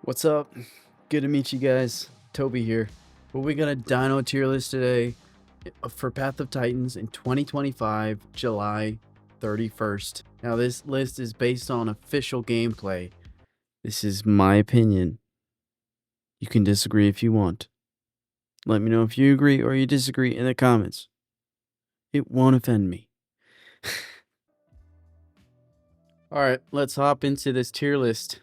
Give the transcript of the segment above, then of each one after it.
What's up? Good to meet you guys. Toby here. Well, we got a dino tier list today for Path of Titans in 2025, July 31st. Now, this list is based on official gameplay. This is my opinion. You can disagree if you want. Let me know if you agree or you disagree in the comments. It won't offend me. Alright, let's hop into this tier list.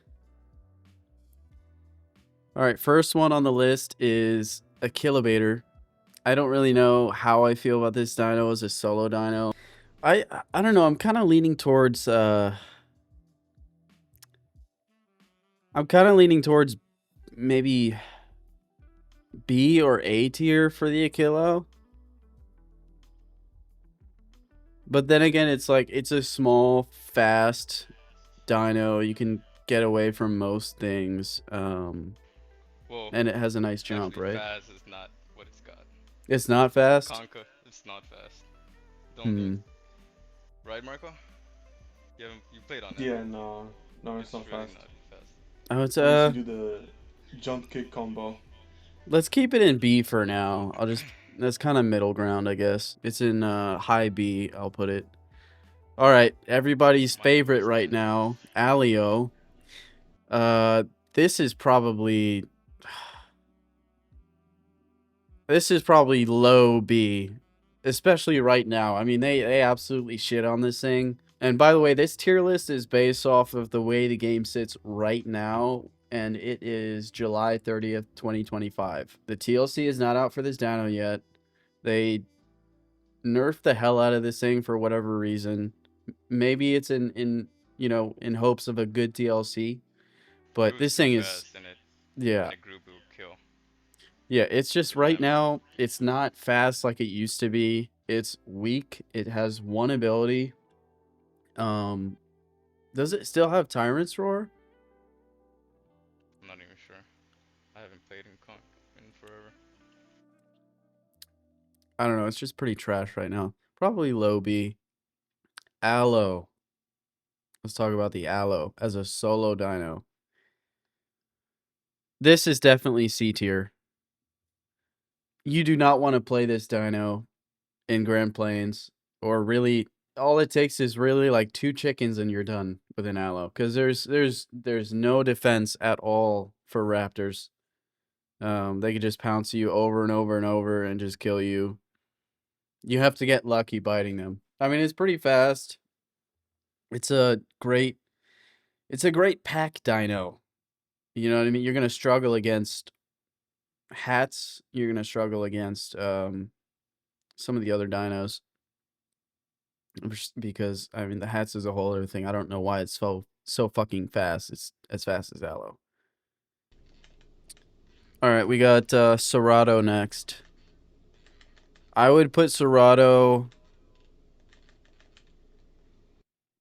Alright, first one on the list is a Kilobator. I don't really know how I feel about this dino as a solo dino. I don't know, I'm kind of leaning towards maybe B or A tier for the Achillo. But then again, it's like it's a small, fast dino. You can get away from most things. Well, And it has a nice jump, right? fast is not what it's got. It's not fast. Conquer, it's not fast. Don't be. Right, Marco? You played on it. Yeah, no, it's not really fast. not fast. Oh, it's Unless you do the jump kick combo. Let's keep it in B for now. That's kind of middle ground, I guess. It's in high B, I'll put it. All right, everybody's favorite right now, Alio. This is probably low B, especially right now. I mean, they absolutely shit on this thing. And by the way, this tier list is based off of the way the game sits right now, and it is July 30th, 2025. The TLC is not out for this dino yet. They nerfed the hell out of this thing for whatever reason. Maybe it's in hopes of a good TLC, but this thing is yeah. Yeah, it's just right now, it's not fast like it used to be. It's weak. It has one ability. Does it still have Tyrant's Roar? I'm not even sure. I haven't played in forever. I don't know. It's just pretty trash right now. Probably low B. Aloe. Let's talk about the Aloe as a solo dino. This is definitely C tier. You do not want to play this dino in Grand Plains, or really all it takes is really like 2 chickens and you're done with an Aloe, because there's no defense at all for raptors. They could just pounce you over and over and over and just kill you. You have to get lucky biting them. I mean, it's pretty fast. It's a great pack dino. You know what I mean? You're gonna struggle against hats. You're gonna struggle against some of the other dinos, because I mean the hats is a whole other thing. I don't know why it's so fucking fast. It's as fast as Aloe. All right, we got Serato next. I would put Serato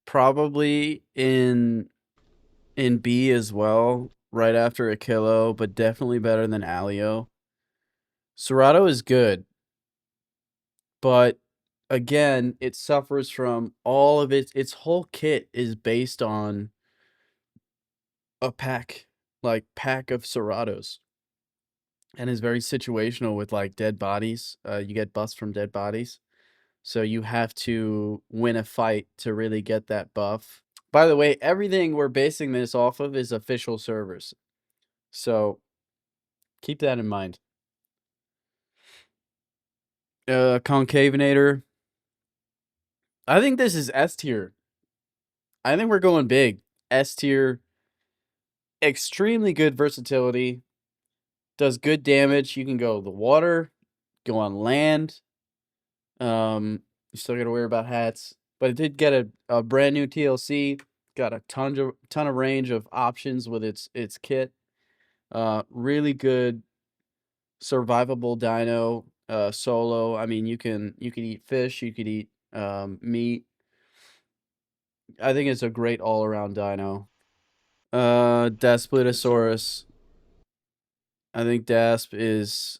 probably in B as well, right after Achillo, but definitely better than Alio. Serato is good, but again, it suffers from all of its whole kit is based on a pack of Seratos, and is very situational with like dead bodies. You get buffs from dead bodies, so you have to win a fight to really get that buff. By the way, everything we're basing this off of is official servers, so keep that in mind. Concavenator. I think this is S tier. I think we're going big. S tier. Extremely good versatility. Does good damage. You can go the water, go on land. You still gotta worry about hats. But it did get a brand new TLC. Got a ton of range of options with its kit. Really good survivable dino. Solo. I mean, you could eat fish. You could eat meat. I think it's a great all around dino. Daspletosaurus. I think Dasp is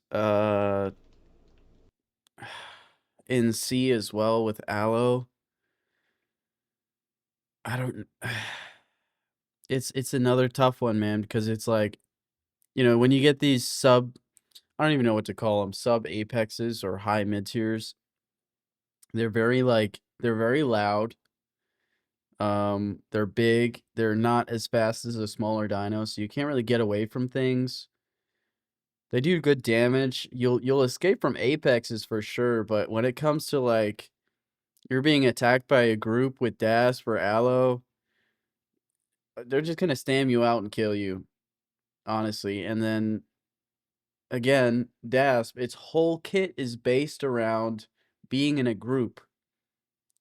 in C as well with Aloe. I don't. It's another tough one, man, because it's like when you get these I don't even know what to call them, sub apexes or high mid tiers, they're very loud. They're big. They're not as fast as a smaller dino, so you can't really get away from things. They do good damage. You'll escape from apexes for sure, but when it comes to like you're being attacked by a group with Dasp or Aloe, they're just gonna stam you out and kill you, honestly. And then again, Dasp, its whole kit is based around being in a group.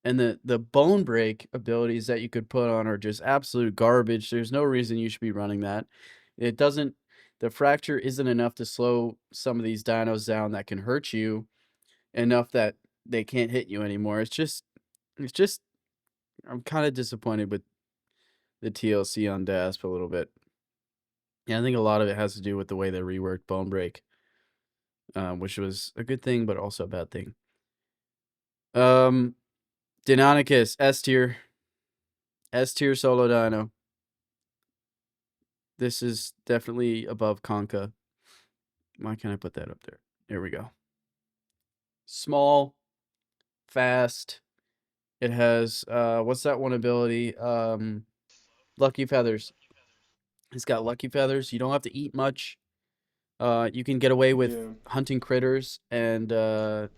And the bone break abilities that you could put on are just absolute garbage. There's no reason you should be running that. It doesn't the fracture isn't enough to slow some of these dinos down that can hurt you enough that they can't hit you anymore. It's just I'm kind of disappointed with the TLC on Dasp a little bit. Yeah, I think a lot of it has to do with the way they reworked bone break, which was a good thing but also a bad thing. Deinonychus, S tier. S tier solo dino. This is definitely above Conca. Why can't I put that up there? There we go. Small, fast. It has what's that one ability? Lucky feathers. It's got lucky feathers. You don't have to eat much. You can get away with Yeah. hunting critters, and you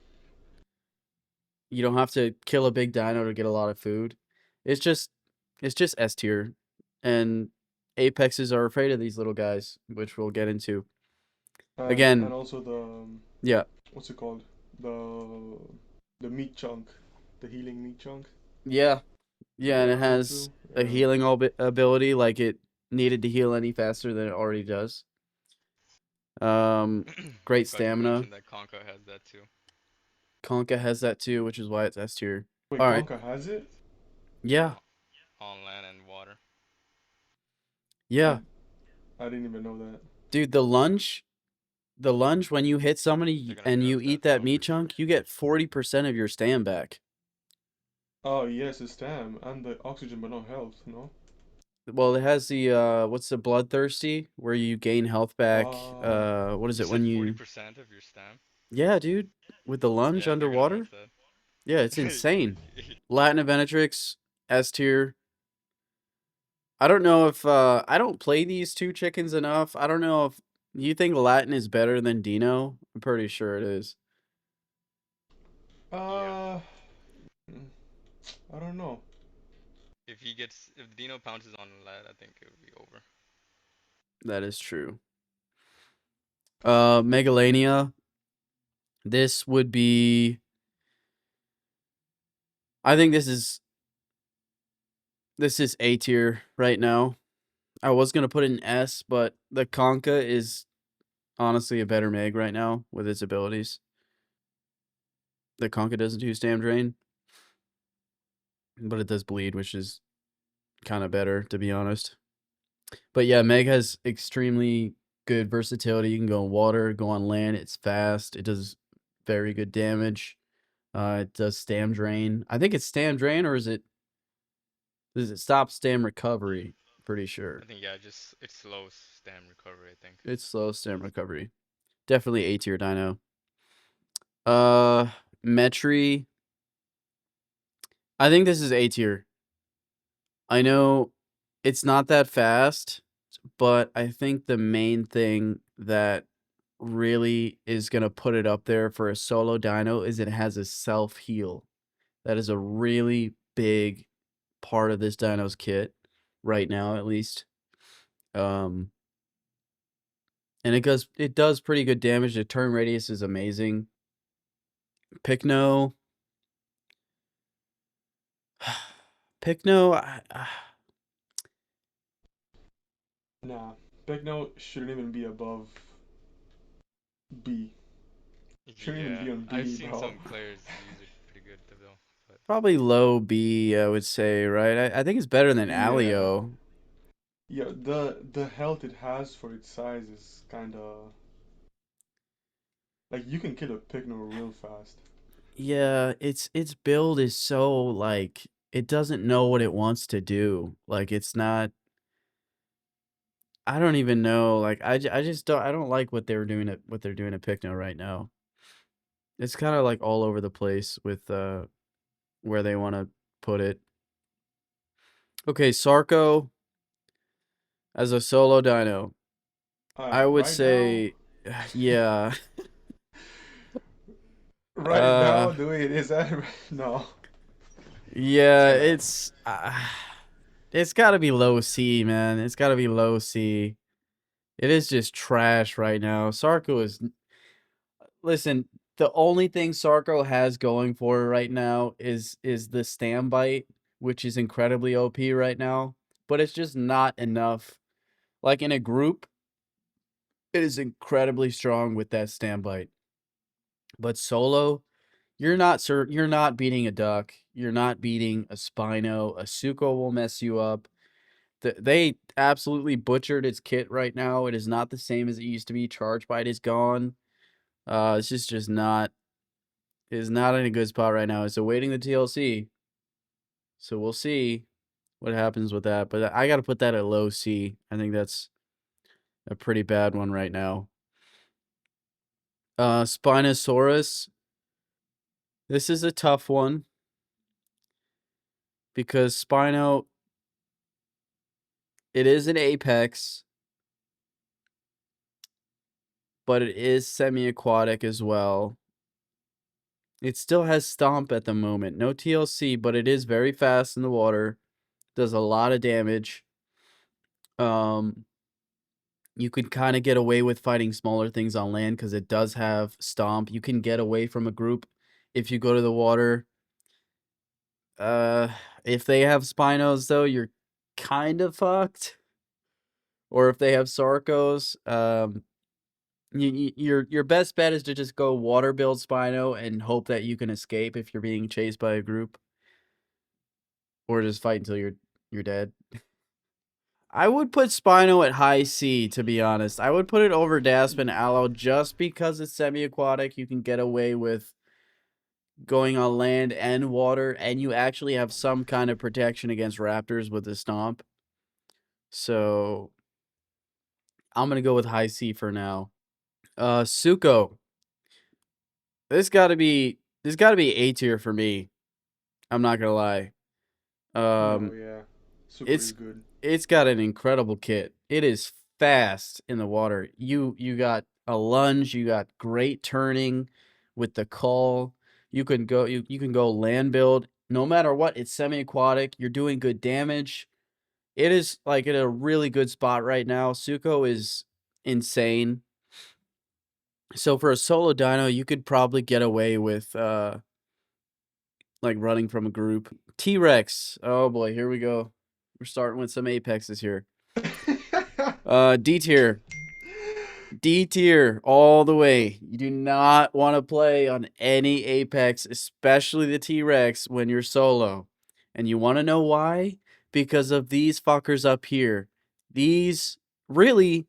don't have to kill a big dino to get a lot of food. It's just S tier, and apexes are afraid of these little guys, which we'll get into. And Again, also yeah, what's it called? The meat chunk, the healing meat chunk. yeah, You yeah, and got it that one has too. a Yeah. healing ability, like it needed to heal any faster than it already does. Great Forgot to stamina. mention that Conka has that too. Conka has that too, which is why it's S tier. Wait, All right, Conka has it? yeah, On land and water. I yeah, I didn't even know that. dude, the lunge when you hit somebody They're gonna and you nerf eat that that though. meat chunk, you get 40% of your stam back. Oh yes, it's stam and the oxygen, but no health. No. Well, it has the what's the bloodthirsty where you gain health back. Ah. What is You it said when you? 40% of your stam? Yeah, dude, with the lunge Yeah, they're gonna nerf underwater. Yeah, it's that. insane. Latin Venetrix, S tier. I don't know if I don't play these two chickens enough. I don't know if you think Latin is better than Dino. I'm pretty sure it is. Yeah. uh, mm, I don't know. If Dino pounces on lad, I think it would be over. That is true. Megalania. This would be. I think this is A tier right now. I was gonna put it in S, but the Conka is honestly a better Meg right now with its abilities. The Conka doesn't do stam drain, but it does bleed, which is kind of better to be honest. But yeah, Meg has extremely good versatility. You can go on water, go on land. It's fast. It does very good damage. It does stam drain. I think it's stam drain, or does it stop stam recovery? Pretty sure. I think yeah, just it slows stam recovery, I think. It's slow stam recovery. Definitely A tier dino. Metri. I think this is A tier. I know it's not that fast, but I think the main thing that really is going to put it up there for a solo dino is it has a self heal. That is a really big part of this dino's kit right now, at least. And it does pretty good damage. The turn radius is amazing. Picno. Picno, Nah, Beckno shouldn't even be above B. Shouldn't even Yeah, be on I've B, seen bro. some players use it pretty good though. But probably low B, I would say, right? I think it's better than Yeah. Alio. Yeah, the health it has for its size is kinda like you can kill a Pygno real fast. Yeah, its build is so like it doesn't know what it wants to do. Like it's not I don't even know. Like I just don't. I don't like what they're doing at Picno right now. It's kind of like all over the place with where they want to put it. Okay, Sarco as a solo dino, I would Right now, say, yeah. right Uh, now, the way it is, no, it's yeah, bad. it's got to be low C, man. It's got to be low C. It is just trash right now. Sarco is listen. The only thing Sarco has going for it right now is the stam bite, which is incredibly OP right now. But it's just not enough. Like in a group, it is incredibly strong with that stam bite. But solo, you're not beating a duck. You're not beating a Spino. A Suko will mess you up. They absolutely butchered its kit right now. It is not the same as it used to be. Charge bite is gone. It's just not is not in a good spot right now. It's awaiting the TLC. So we'll see what happens with that. But I got to put that at low C. I think that's a pretty bad one right now. Spinosaurus. This is a tough one because Spino, it is an apex, but it is semi-aquatic as well. It still has stomp at the moment. No TLC, but it is very fast in the water. Does a lot of damage. You could kind of get away with fighting smaller things on land because it does have stomp. You can get away from a group if you go to the water. Uh, if they have Spinos though, you're kind of fucked. Or if they have Sarcos, your best bet is to just go water build Spino and hope that you can escape if you're being chased by a group, or just fight until you're dead. I would put Spino at high C, to be honest. I would put it over Dasp and Aloe just because it's semi-aquatic. You can get away with going on land and water, and you actually have some kind of protection against raptors with the stomp. So I'm gonna go with high C for now. Suko. This gotta be A tier for me. I'm not gonna lie. No, Um, yeah, Suko is it's good. it's got an incredible kit. It is fast in the water. You got a lunge. You got great turning with the call. You can go land build. No matter what, it's semi-aquatic. You're doing good damage. It is like in a really good spot right now. Suko is insane. So for a solo dino, you could probably get away with like running from a group. T-Rex. Oh boy, here we go. We're starting with some apexes here. D tier. D tier all the way. You do not want to play on any apex, especially the T-Rex when you're solo. And you want to know why? Because of these fuckers up here. These really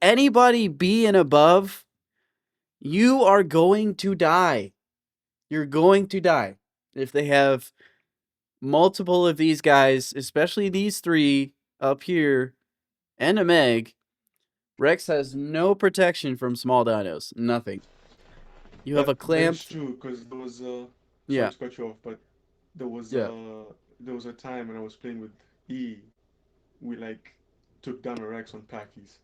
anybody B and above, you are going to die. You're going to die if they have multiple of these guys, especially these three up here, and a Meg. Rex has no protection from small dinos. Nothing. You have a That is clamp. true because there was sorry Yeah. to cut you off, but there was Yeah. a time when I was playing with E, we like took down a Rex on Packies.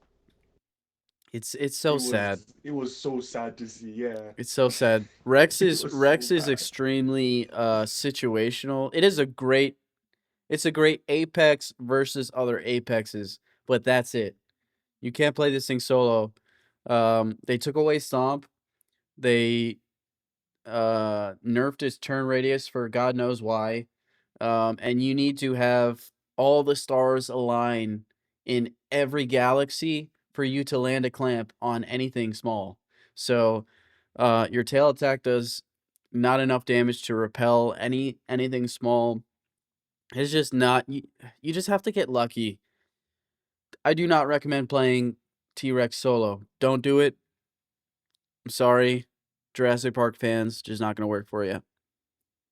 It's so sad. It was so sad to see. Yeah, It's so sad. it was so Rex is bad. extremely situational. It's a great apex versus other apexes, but that's it. You can't play this thing solo. They took away Stomp. They nerfed his turn radius for God knows why. And you need to have all the stars align in every galaxy for you to land a clamp on anything small. So your tail attack does not enough damage to repel anything small. It's just not you just have to get lucky. I do not recommend playing T-Rex solo. Don't do it. I'm sorry. Jurassic Park fans, just not going to work for you.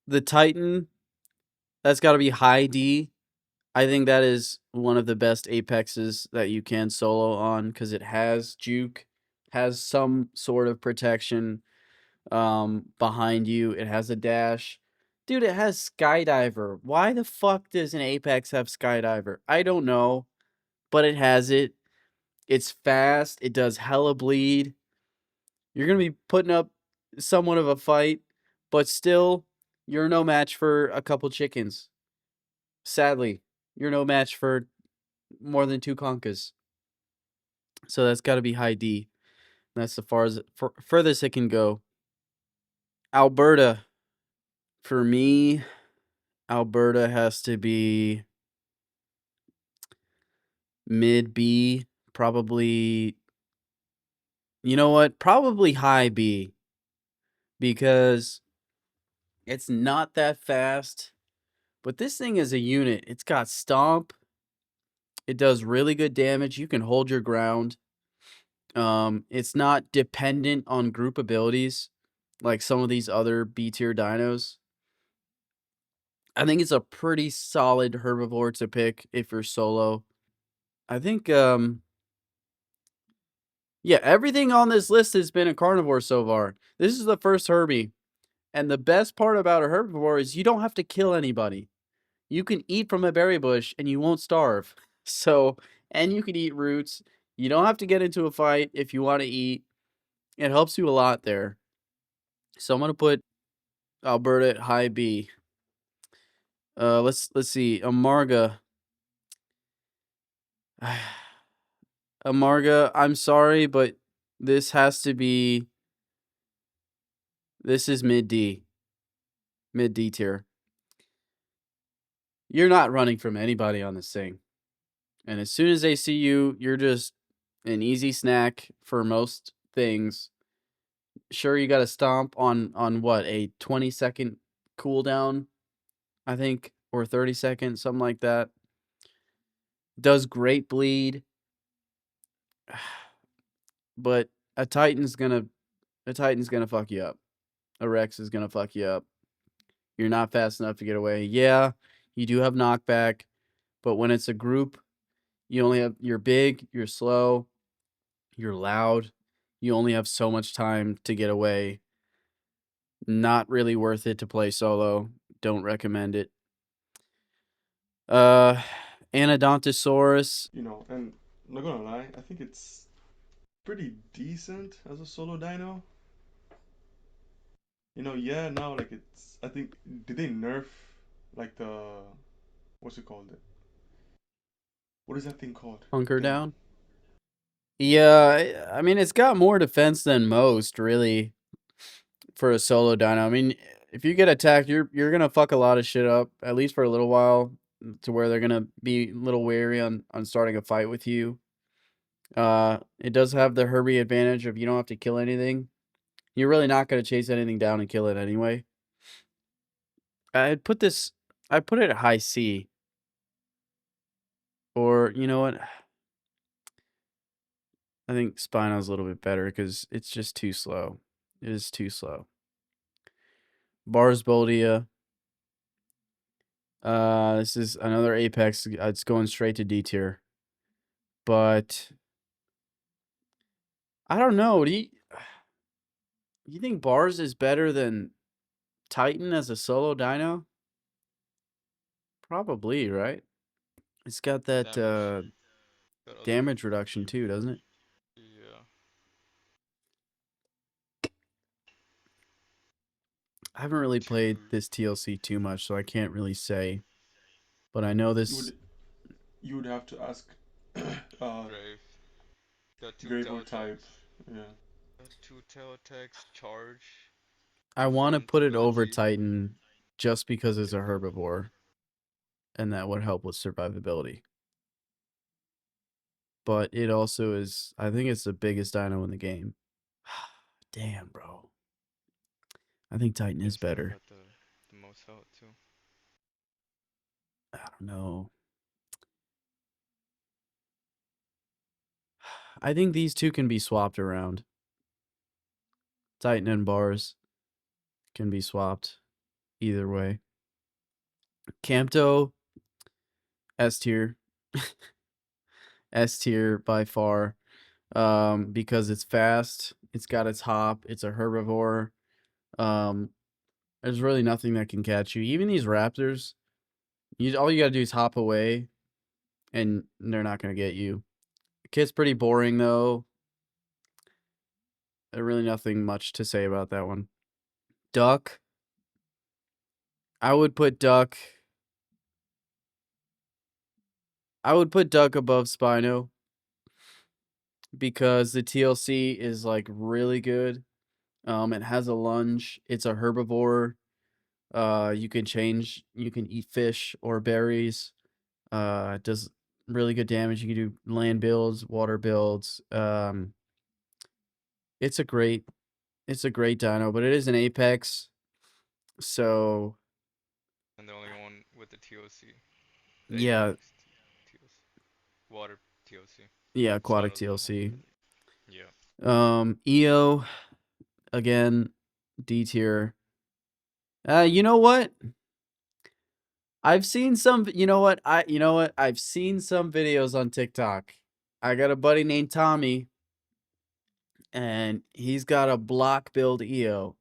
The Titan, that's got to be high D. I think that is one of the best apexes that you can solo on because it has juke, has some sort of protection behind you. It has a dash. Dude, it has skydiver. Why the fuck does an apex have skydiver? I don't know, but it has it. It's fast. It does hella bleed. You're going to be putting up somewhat of a fight, but still, you're no match for a couple chickens. Sadly, you're no match for more than 2 conkas. So that's got to be high D. That's the furthest it can go. Alberta. For me, Alberta has to be mid B, probably. You know what? Probably high B because it's not that fast. But this thing is a unit. It's got stomp. It does really good damage. You can hold your ground. It's not dependent on group abilities like some of these other B tier dinos. I think it's a pretty solid herbivore to pick if you're solo. I think yeah, everything on this list has been a carnivore so far. This is the first Herbie. And the best part about a herbivore is you don't have to kill anybody. You can eat from a berry bush and you won't starve. So, and you can eat roots. You don't have to get into a fight if you want to eat. It helps you a lot there. So I'm gonna put Alberta at high B. Let's see. Amarga. Amarga, I'm sorry, but this has to be. This is mid D. Mid D tier. You're not running from anybody on this thing. And as soon as they see you, you're just an easy snack for most things. Sure, you got to stomp on what, a 20-second cooldown, I think, or 30 seconds, something like that. Does great bleed, but a Titan's gonna fuck you up. A Rex is gonna fuck you up. You're not fast enough to get away. Yeah, you do have knockback, but when it's a group, you're big, you're slow, you're loud. You only have so much time to get away. Not really worth it to play solo. Don't recommend it. Anodontosaurus. You know, and I'm not gonna lie, I think it's pretty decent as a solo dino. You know, yeah, now like it's. I think did they nerf like the what's it called? What is that thing called? Hunker Damn. down. Yeah, I mean it's got more defense than most, really, for a solo dino. I mean, if you get attacked, you're gonna fuck a lot of shit up, at least for a little while, to where they're gonna be a little wary on starting a fight with you. It does have the Herbie advantage of you don't have to kill anything. You're really not gonna chase anything down and kill it anyway. I'd put it at high C. Or, you know what? I think Spino's a little bit better because it's just too slow. It is too slow. Barsboldia. This is another Apex. It's going straight to D tier. But I don't know. Do you think Bars is better than Titan as a solo dino? Probably, right? It's got that Damage. Got other damage reduction too, doesn't it? Yeah. I haven't really Two played this TLC too much, so I can't really say. But I know You this. would you would have to ask Grave. Got two Grave tail or type. attacks. Yeah. Got two tail attacks. Charge. I want to put it over Invincibility. Titan just because it's a herbivore, and that would help with survivability. But it also is. I think it's the biggest dino in the game. Damn, bro. I think Titan is It's the one better. got the most health too. I don't know. I think these two can be swapped around. Titan and Bars can be swapped either way. Campto S tier. S tier by far. Because it's fast, it's got its hop, it's a herbivore. Um, there's really nothing that can catch you. Even these raptors, all you gotta do is hop away, and they're not gonna get you. The kit's pretty boring though. There's really nothing much to say about that one. Duck. I would put duck. I would put duck above Spino because the TLC is like really good. It has a lunge. It's a herbivore. You can eat fish or berries. It does really good damage. You can do land builds, water builds. It's a great it's a great dino, but it is an apex. So And the only one with the TOC, the yeah, Apex TOC, water TOC. yeah, aquatic Spinal's the only one. TLC. Yeah. EO again, D tier. You know what? I've seen some. You know what? I've seen some videos on TikTok. I got a buddy named Tommy, and he's got a block build EO.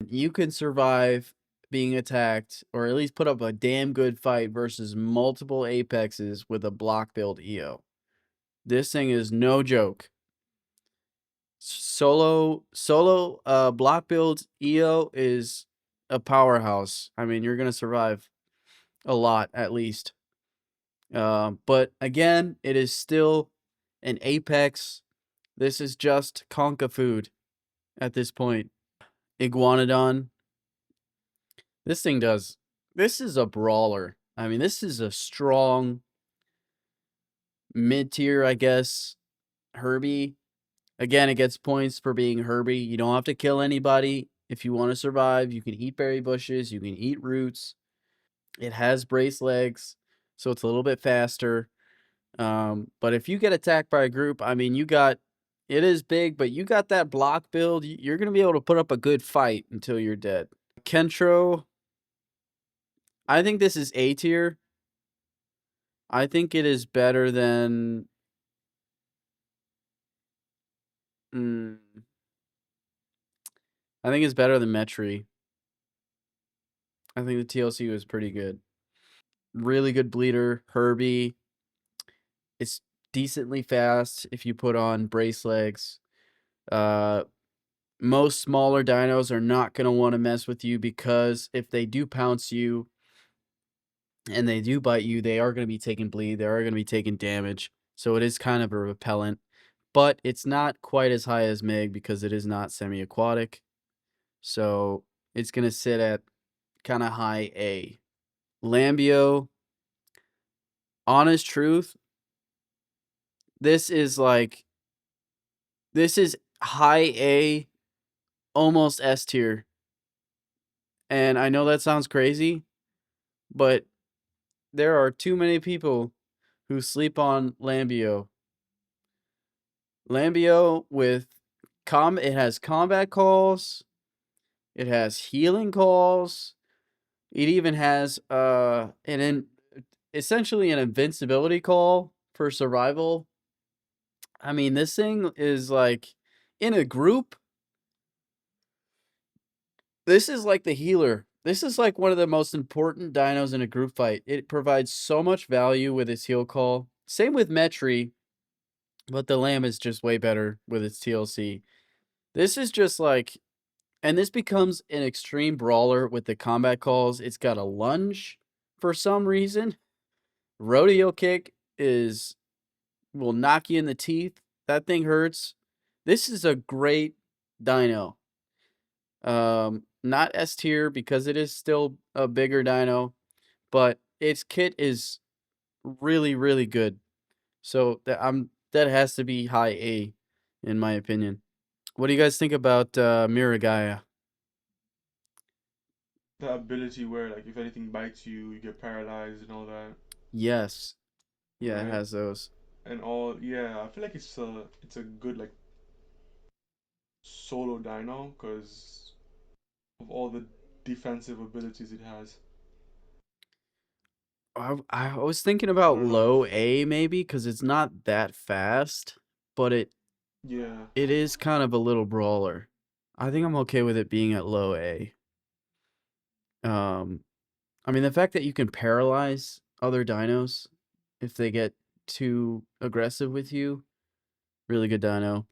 You can survive being attacked, or at least put up a damn good fight versus multiple apexes with a block build EO. This thing is no joke. Solo block build EO is a powerhouse. I mean, you're gonna survive a lot at least. But again, it is still an apex. This is just conka food at this point. Iguanodon. This thing does. This is a brawler. I mean, this is a strong mid tier, I guess. Herbie. Again, it gets points for being Herbie. You don't have to kill anybody if you want to survive. You can eat berry bushes. You can eat roots. It has brace legs, so it's a little bit faster. But if you get attacked by a group, I mean, it is big, but you got that block build. You're going to be able to put up a good fight until you're dead. Kentro, I think this is A tier. I think it is better than. Mm, I think it's better than Metri. I think the TLC was pretty good. Really good bleeder. Herbie. It's decently fast if you put on brace legs. Uh, most smaller dinos are not going to want to mess with you because if they do pounce you and they do bite you, they are going to be taking bleed. They are going to be taking damage. So it is kind of a repellent. But it's not quite as high as Meg because it is not semi-aquatic. So it's going to sit at kind of high A. Lambio, honest truth, this is high A, almost S tier. And I know that sounds crazy, but there are too many people who sleep on Lambio. Lambio it has combat calls, it has healing calls, it even has essentially an invincibility call for survival. I mean, this thing is like in a group. This is like the healer. This is like one of the most important dinos in a group fight. It provides so much value with its heal call. Same with Metri, but the Lamb is just way better with its TLC. This is just like, and this becomes an extreme brawler with the combat calls. It's got a lunge for some reason. Rodeo kick will knock you in the teeth. That thing hurts. This is a great dino. Not S tier because it is still a bigger dino, but its kit is really, really good. So that has to be high A, in my opinion. What do you guys think about Miragaya? The ability where like if anything bites you, you get paralyzed and all that, Yes, yeah, it right? has those. And all, yeah, I feel like it's a good like solo dino because of all the defensive abilities it has. I was thinking I about don't know low if A maybe because it's not that fast, but yeah. it is kind of a little brawler. I think I'm okay with it being at low A. Um, I mean the fact that you can paralyze other dinos if they get too aggressive with you, really good dino.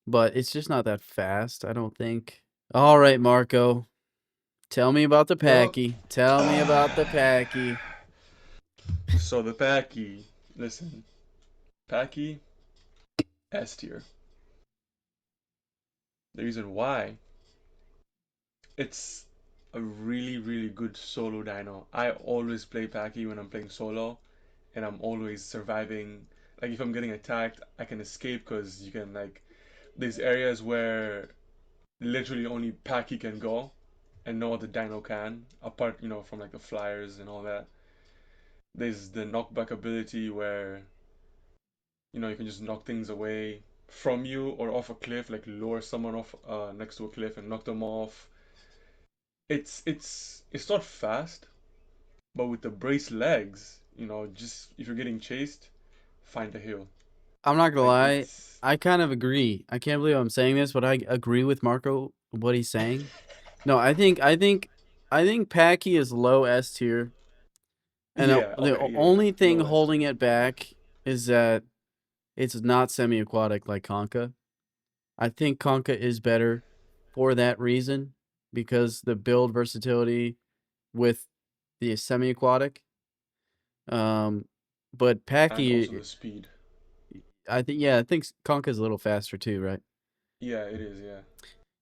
But it's just not that fast, I don't think. All right, Marco, tell me about the Well, Packy. Tell me about the Packy. so the Packy, listen, Packy S tier. The reason why, it's a really, really good solo dino. I always play Packy when I'm playing solo, and I'm always surviving. Like if I'm getting attacked, I can escape because you can like there's areas where literally only Packy can go, and no other dino can, apart from like the flyers and all that. There's the knockback ability where you can just knock things away from you or off a cliff, like lower someone off next to a cliff and knock them off. It's not fast, but with the braced legs, just if you're getting chased, find a hill. I'm not gonna Like lie, it's I kind of agree. I can't believe I'm saying this, but I agree with Marco what he's saying. No, I think Packy is low S tier, and yeah, okay, yeah. only thing Low S holding tier. it back is that it's not semi-aquatic like Conka. I think Conka is better for that reason because the build versatility with the semi-aquatic. Um, but And also Packy, the speed. I think Conka is a little faster too, right? Yeah, it is, yeah.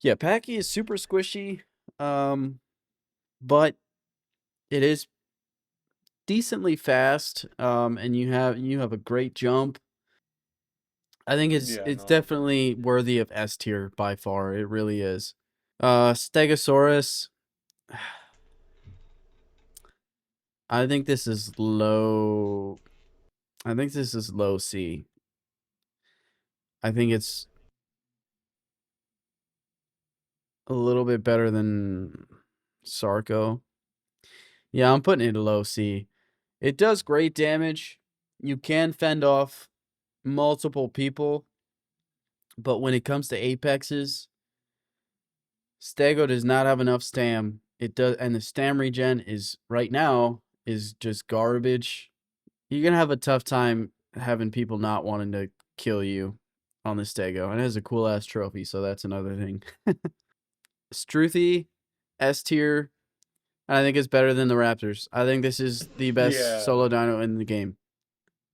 Yeah, Packy is super squishy, but it is decently fast. And you have a great jump. I think it's Yeah, it's no. definitely worthy of S tier by far. It really is. Stegosaurus. I think this is low. I think this is low C. I think it's a little bit better than Sarco. Yeah, I'm putting it low C. It does great damage. You can fend off multiple people, but when it comes to apexes, Stego does not have enough stam. It does, and the stam regen is right now is just garbage. You're gonna have a tough time having people not wanting to kill you on the Stego, and it has a cool ass trophy, so that's another thing. Struthy, S tier. I think it's better than the Raptors. I think this is the best Yeah. solo dino in the game,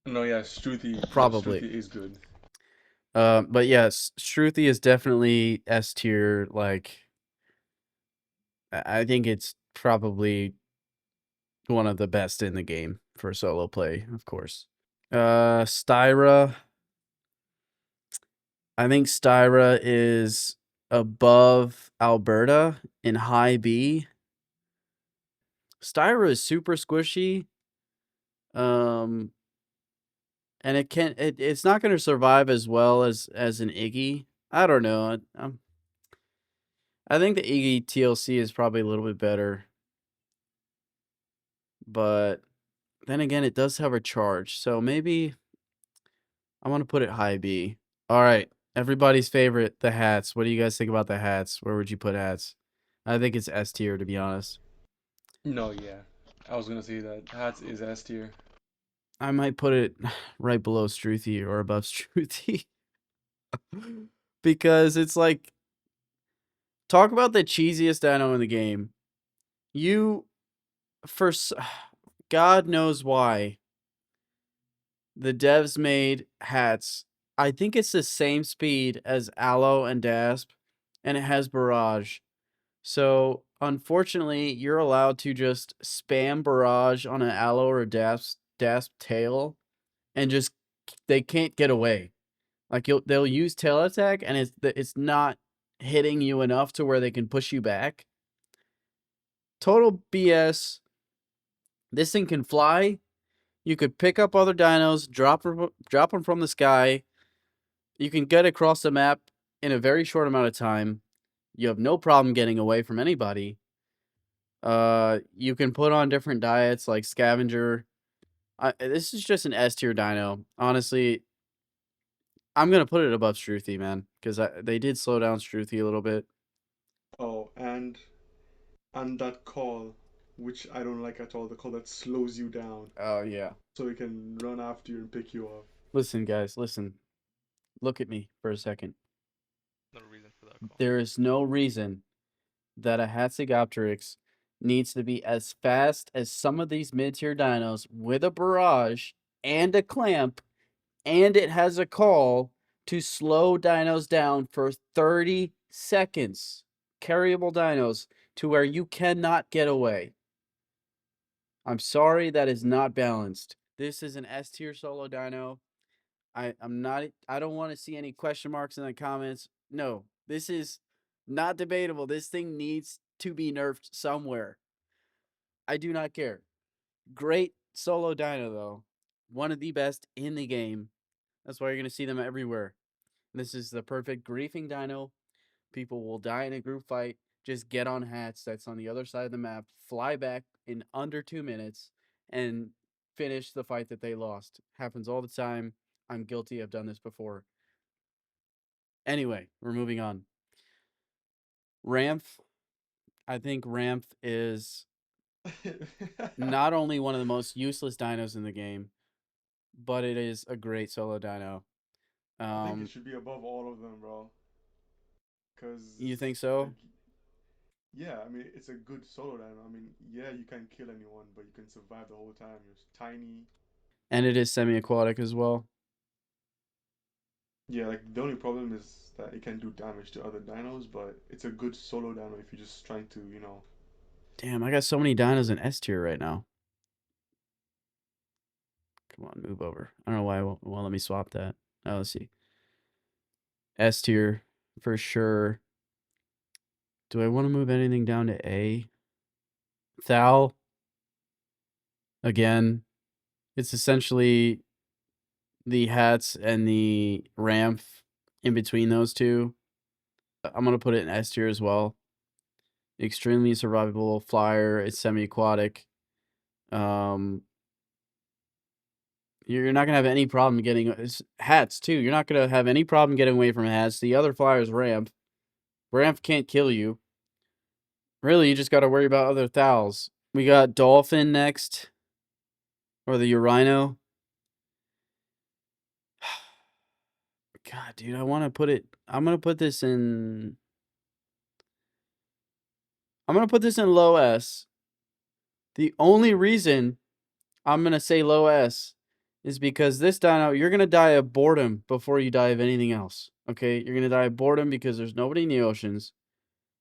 No, yeah, Struthy. No, probably. Struthy is good. But yes, Struthy is definitely S tier. Like, I think it's probably one of the best in the game for solo play, of course. Styra. I think Styra is above Alberta in high B. Styra is super squishy. Um, and it's not going to survive as well as an Iggy. I don't know. I think the Iggy TLC is probably a little bit better, but then again, it does have a charge, so maybe I want to put it high B. All right, everybody's favorite, the hats. What do you guys think about the hats? Where would you put hats? I think it's S tier, to be honest. No, yeah. I was gonna say that Hats is S tier. I might put it right below Struthy or above Struthy because it's like, talk about the cheesiest dino in the game. You, for God knows why, the devs made hats. I think it's the same speed as Aloe and Dasp, and it has Barrage. So, unfortunately, you're allowed to just spam Barrage on an Aloe or Dasp tail, and just they can't get away. Like they'll use tail attack, and it's not hitting you enough to where they can push you back. Total BS. This thing can fly. You could pick up other dinos, drop them from the sky. You can get across the map in a very short amount of time. You have no problem getting away from anybody. You can put on different diets like scavenger. This is just an S tier dino. Honestly, I'm gonna put it above Struthy, man, because they did slow down Struthy a little bit. Oh, and that call, which I don't like at all, the call that slows you down Oh yeah. so it can run after you and pick you up. Listen, guys, listen. Look at me for a second. No reason for that call. There is no reason that a Hatzegopteryx needs to be as fast as some of these mid-tier dinos with a barrage and a clamp, and it has a call to slow dinos down for 30 seconds. Carryable dinos to where you cannot get away. I'm sorry, that is not balanced. This is an S tier solo dino. I don't want to see any question marks in the comments. No, this is not debatable. This thing needs to be nerfed somewhere. I do not care. Great solo dino though. One of the best in the game. That's why you're going to see them everywhere. This is the perfect griefing dino. People will die in a group fight. Just get on Hats that's on the other side of the map, fly back in under 2 minutes, and finish the fight that they lost. Happens all the time. I'm guilty. I've done this before. Anyway, we're moving on. Ramph. I think Ramph is not only one of the most useless dinos in the game, but it is a great solo dino. I think it should be above all of them, bro. Cause You think so? like, yeah, I mean it's a good solo dino. I mean, yeah, you can't kill anyone, but you can survive the whole time. You're tiny. And it is semi-aquatic as well. Yeah, like the only problem is that it can do damage to other dinos, but it's a good solo dino if you're just trying to, you know. Damn, I got so many dinos in S tier right now. Come on, move over. I don't know why it won't let me swap that. Oh, let's see. S tier for sure. Do I want to move anything down to A? Thal. Again, it's essentially the Hats and the Ramp in between those two. I'm going to put it in S tier as well. Extremely survivable flyer. It's semi-aquatic. You're not going to have any problem getting Hats too. You're not going to have any problem getting away from Hats. The other flyer is Ramp. Ramp can't kill you. Really, you just got to worry about other Thals. We got Dolphin next. Or the Urino. God, dude, I want to put it... I'm going to put this in low S. The only reason I'm going to say low S is because this dino, you're going to die of boredom before you die of anything else. Okay? You're going to die of boredom because there's nobody in the oceans.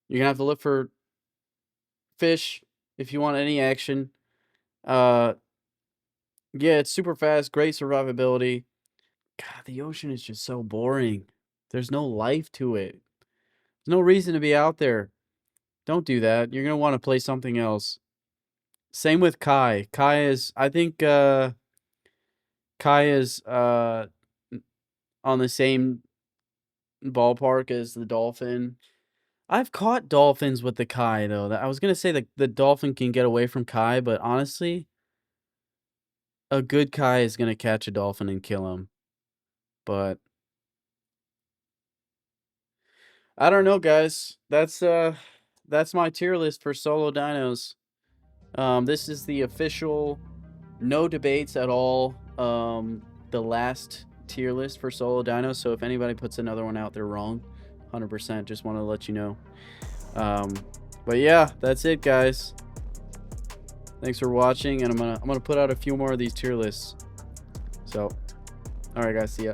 You're going to have to look for fish if you want any action. Yeah, it's super fast, great survivability. God, the ocean is just so boring. There's no life to it. There's no reason to be out there. Don't do that. You're going to want to play something else. Same with Kai. Kai is, I think, Kai is on the same ballpark as the dolphin. I've caught dolphins with the Kai, though. I was going to say the dolphin can get away from Kai, but honestly, a good Kai is going to catch a dolphin and kill him. But I don't know, guys. That's my tier list for solo dinos. This is the official, no debates at all, the last tier list for solo dinos. So if anybody puts another one out, they're wrong. 100%. Just want to let you know. But yeah, that's it, guys. Thanks for watching, and I'm gonna put out a few more of these tier lists. So, all right, guys, see ya.